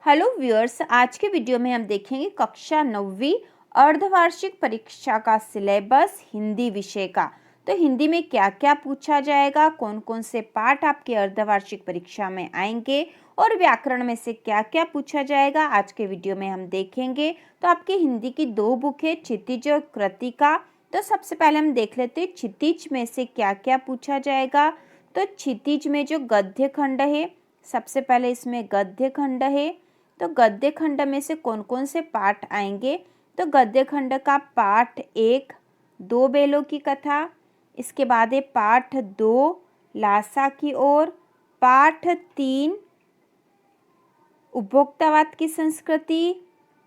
Hello viewers, आज के video में हम देखेंगे कक्षा 9वीं अर्धवार्षिक परीक्षा का सिलेबस हिंदी विषय का। तो हिंदी में क्या क्या पूछा जाएगा, कौन कौन से पाठ आपके अर्धवार्षिक परीक्षा में आएंगे और व्याकरण में से क्या क्या पूछा जाएगा, आज के वीडियो में हम देखेंगे। तो आपकी हिंदी की 2 बुक है, क्षितिज और कृतिका। तो सबसे पहले हम देख लेते हैं क्षितिज में से क्या क्या पूछा जाएगा। तो क्षितिज में जो गद्य खंड है, सबसे पहले इसमें गद्य खंड है। तो गद्य खंड में से कौन कौन से पाठ आएंगे। तो गद्य खंड का पाठ 1 दो बेलों की कथा, इसके बाद है पाठ 2 लासा की ओर, पाठ 3 उपभोक्तावाद की संस्कृति,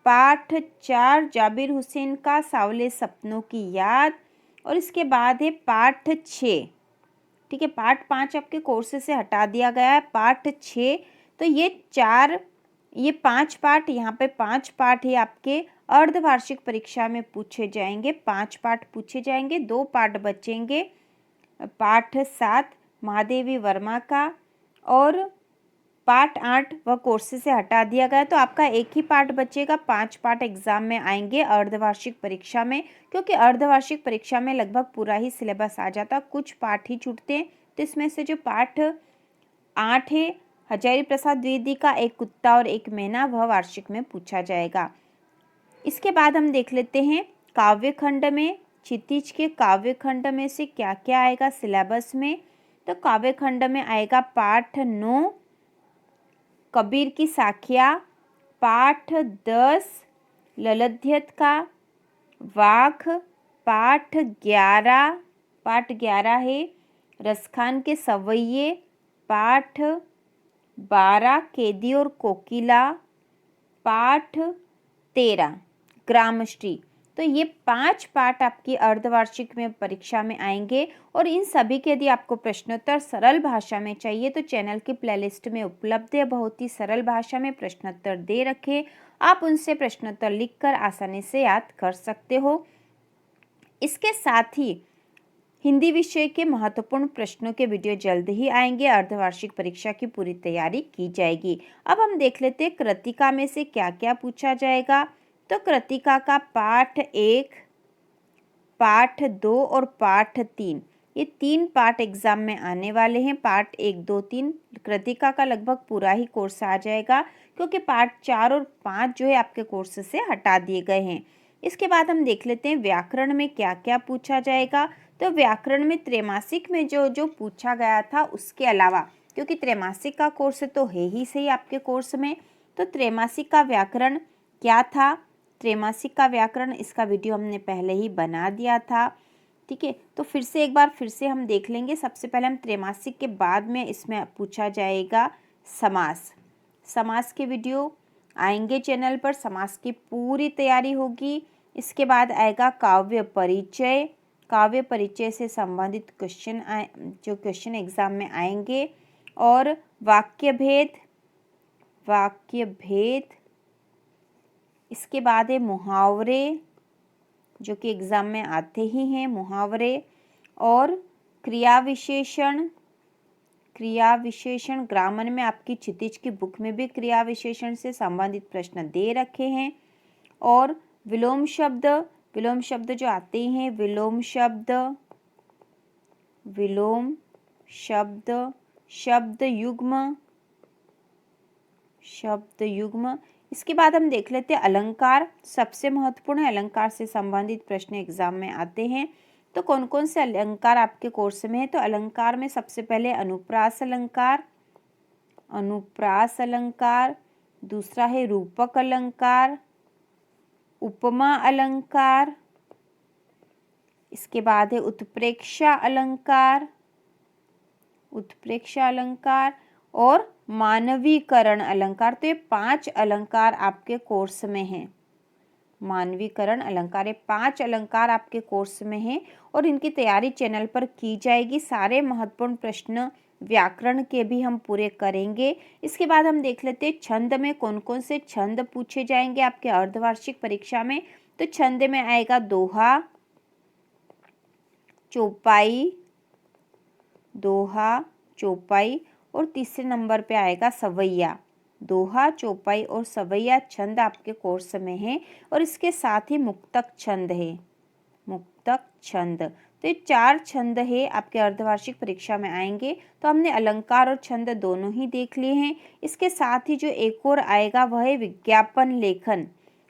पाठ 4 जाबिर हुसैन का सावले सपनों की याद, और इसके बाद है पाठ 6। ठीक है, पाठ 5 आपके कोर्स से हटा दिया गया है, पाठ 6। तो ये 5 पाठ, यहाँ पे 5 पाठ ही आपके अर्धवार्षिक परीक्षा में पूछे जाएंगे। 5 पाठ पूछे जाएंगे, 2 पाठ बचेंगे। पाठ 7 महादेवी वर्मा का, और पाठ 8 वह कोर्स से हटा दिया गया। तो आपका एक ही पाठ बचेगा। 5 पाठ एग्जाम में आएंगे अर्धवार्षिक परीक्षा में, क्योंकि अर्धवार्षिक परीक्षा में लगभग पूरा ही सिलेबस आ जाता, कुछ पाठ ही छूटते हैं। तो इसमें से जो पाठ 8 है, हजारी प्रसाद द्विवेदी का एक कुत्ता और एक मैना, वह वार्षिक में पूछा जाएगा। इसके बाद हम देख लेते हैं काव्य खंड में, क्षितिज के काव्य खंड में से क्या क्या आएगा सिलेबस में। तो काव्य खंड में आएगा पाठ 9 कबीर की साखिया, पाठ 10 ललध्यत का वाघ, पाठ 11 है रसखान के सवैये, पाठ 12 कैदी और कोकिला, पाठ 13 ग्रामश्री। तो ये 5 पाठ आपकी अर्धवार्षिक में परीक्षा में आएंगे, और इन सभी के यदि आपको प्रश्नोत्तर सरल भाषा में चाहिए तो चैनल की प्लेलिस्ट में उपलब्ध है, बहुत ही सरल भाषा में प्रश्नोत्तर दे रखे, आप उनसे प्रश्नोत्तर लिखकर आसानी से याद कर सकते हो। इसके साथ ही हिंदी विषय के महत्वपूर्ण प्रश्नों के वीडियो जल्द ही आएंगे, अर्धवार्षिक परीक्षा की पूरी तैयारी की जाएगी। अब हम देख लेते हैं कृतिका में से क्या क्या पूछा जाएगा। तो कृतिका का पाठ 1 पाठ 2 और पाठ 3, ये 3 पाठ एग्जाम में आने वाले हैं। पाठ 1 2 3 कृतिका का लगभग पूरा ही कोर्स आ जाएगा, क्योंकि पाठ 4 और 5 जो है आपके कोर्स से हटा दिए गए हैं। इसके बाद हम देख लेते हैं व्याकरण में क्या क्या पूछा जाएगा। तो व्याकरण में त्रैमासिक में जो जो पूछा गया था उसके अलावा, क्योंकि त्रैमासिक का कोर्स तो है ही सही आपके कोर्स में, तो त्रैमासिक का व्याकरण क्या था, त्रैमासिक का व्याकरण, इसका वीडियो हमने पहले ही बना दिया था। ठीक है, तो एक बार फिर से हम देख लेंगे। सबसे पहले हम त्रैमासिक के बाद में इसमें पूछा जाएगा समास। समास के वीडियो आएंगे चैनल पर, समास की पूरी तैयारी होगी। इसके बाद आएगा काव्य परिचय, काव्य परिचय से संबंधित क्वेश्चन जो क्वेश्चन एग्जाम में आएंगे, और वाक्य भेद। इसके बाद है मुहावरे, जो कि एग्जाम में आते ही हैं मुहावरे, और क्रिया विशेषण ग्रामर में आपकी क्षितिज की बुक में भी क्रिया विशेषण से संबंधित प्रश्न दे रखे हैं, और विलोम शब्द जो आते हैं, विलोम शब्द शब्द युग्म। इसके बाद हम देख लेते हैं अलंकार, सबसे महत्वपूर्ण है, अलंकार से संबंधित प्रश्न एग्जाम में आते हैं। तो कौन कौन से अलंकार आपके कोर्स में है। तो अलंकार में सबसे पहले अनुप्रास अलंकार, दूसरा है रूपक अलंकार, उपमा अलंकार, इसके बाद है उत्प्रेक्षा अलंकार और मानवीकरण अलंकार। तो ये 5 अलंकार आपके कोर्स में हैं। मानवीकरण अलंकार, ये 5 अलंकार आपके कोर्स में हैं, और इनकी तैयारी चैनल पर की जाएगी। सारे महत्वपूर्ण प्रश्न व्याकरण के भी हम पूरे करेंगे। इसके बाद हम देख लेते हैं छंद में कौन कौन से छंद पूछे जाएंगे आपके अर्धवार्षिक परीक्षा में। तो छंद में आएगा दोहा, चौपाई, और तीसरे नंबर पे आएगा सवैया। दोहा, चौपाई और सवैया छंद आपके कोर्स में है और इसके साथ ही मुक्तक छंद है, मुक्तक छंद। तो ये 4 छंद है आपके अर्धवार्षिक परीक्षा में आएंगे। तो हमने अलंकार और छंद दोनों ही देख लिए हैं। इसके साथ ही जो एक और आएगा वह है विज्ञापन लेखन।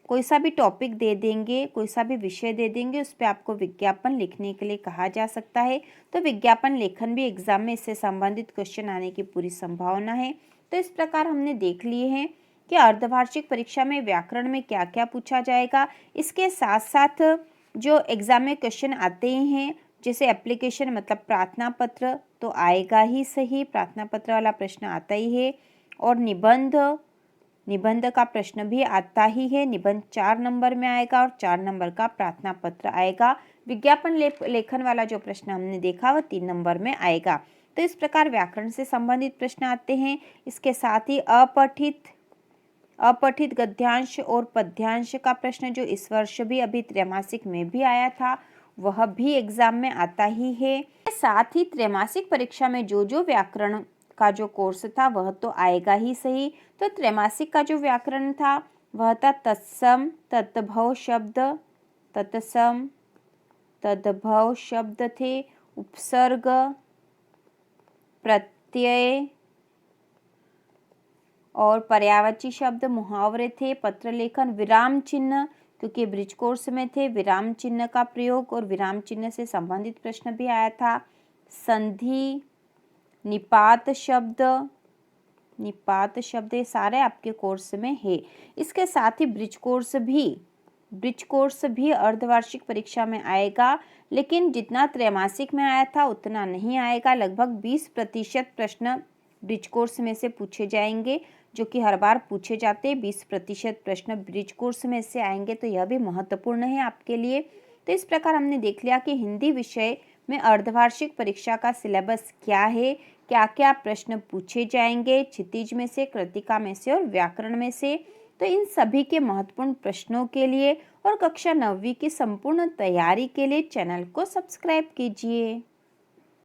कोई सा भी टॉपिक दे देंगे, कोई सा भी विषय दे देंगे, उस पर आपको विज्ञापन लिखने के लिए कहा जा सकता है। तो विज्ञापन लेखन भी एग्जाम में इससे संबंधित क्वेश्चन आने की पूरी संभावना है। तो इस प्रकार हमने देख लिए हैं कि अर्धवार्षिक परीक्षा में व्याकरण में क्या क्या पूछा जाएगा। इसके साथ साथ जो एग्जाम में क्वेश्चन आते ही हैं, जैसे एप्लीकेशन मतलब प्रार्थना पत्र तो आएगा ही सही, प्रार्थना पत्र वाला प्रश्न आता ही है। और निबंध का प्रश्न भी आता ही है। निबंध 4 नंबर में आएगा और 4 नंबर का प्रार्थना पत्र आएगा। विज्ञापन लेखन वाला जो प्रश्न हमने देखा वह 3 नंबर में आएगा। तो इस प्रकार व्याकरण से संबंधित प्रश्न आते हैं। इसके साथ ही अपठित गद्यांश और पद्यांश का प्रश्न जो इस वर्ष भी अभी त्रैमासिक में भी आया था वह भी एग्जाम में आता ही है। साथ ही त्रैमासिक परीक्षा में जो जो व्याकरण का जो कोर्स था वह तो आएगा ही सही। तो त्रैमासिक का जो व्याकरण था वह था तत्सम, तद्भव शब्द, तत्सम तद्भव शब्द थे, उपसर्ग, प्रत्यय और पर्यायवाची शब्द, मुहावरे थे, पत्र लेखन, विराम चिन्ह क्योंकि ब्रिज कोर्स में थे, विराम चिन्ह का प्रयोग और विराम चिन्ह से संबंधित प्रश्न भी आया था, संधि, निपात शब्द ये सारे आपके कोर्स में है। इसके साथ ही ब्रिज कोर्स भी अर्धवार्षिक परीक्षा में आएगा, लेकिन जितना त्रैमासिक में आया था उतना नहीं आएगा। लगभग 20% प्रश्न ब्रिज कोर्स में से पूछे जाएंगे, जो कि हर बार पूछे जाते हैं। 20% प्रश्न ब्रिज कोर्स में से आएंगे, तो यह भी महत्वपूर्ण है आपके लिए। तो इस प्रकार हमने देख लिया कि हिंदी विषय में अर्धवार्षिक परीक्षा का सिलेबस क्या है, क्या क्या प्रश्न पूछे जाएंगे क्षितिज में से, कृतिका में से और व्याकरण में से। तो इन सभी के महत्वपूर्ण प्रश्नों के लिए और कक्षा 9वीं की संपूर्ण तैयारी के लिए चैनल को सब्सक्राइब कीजिए।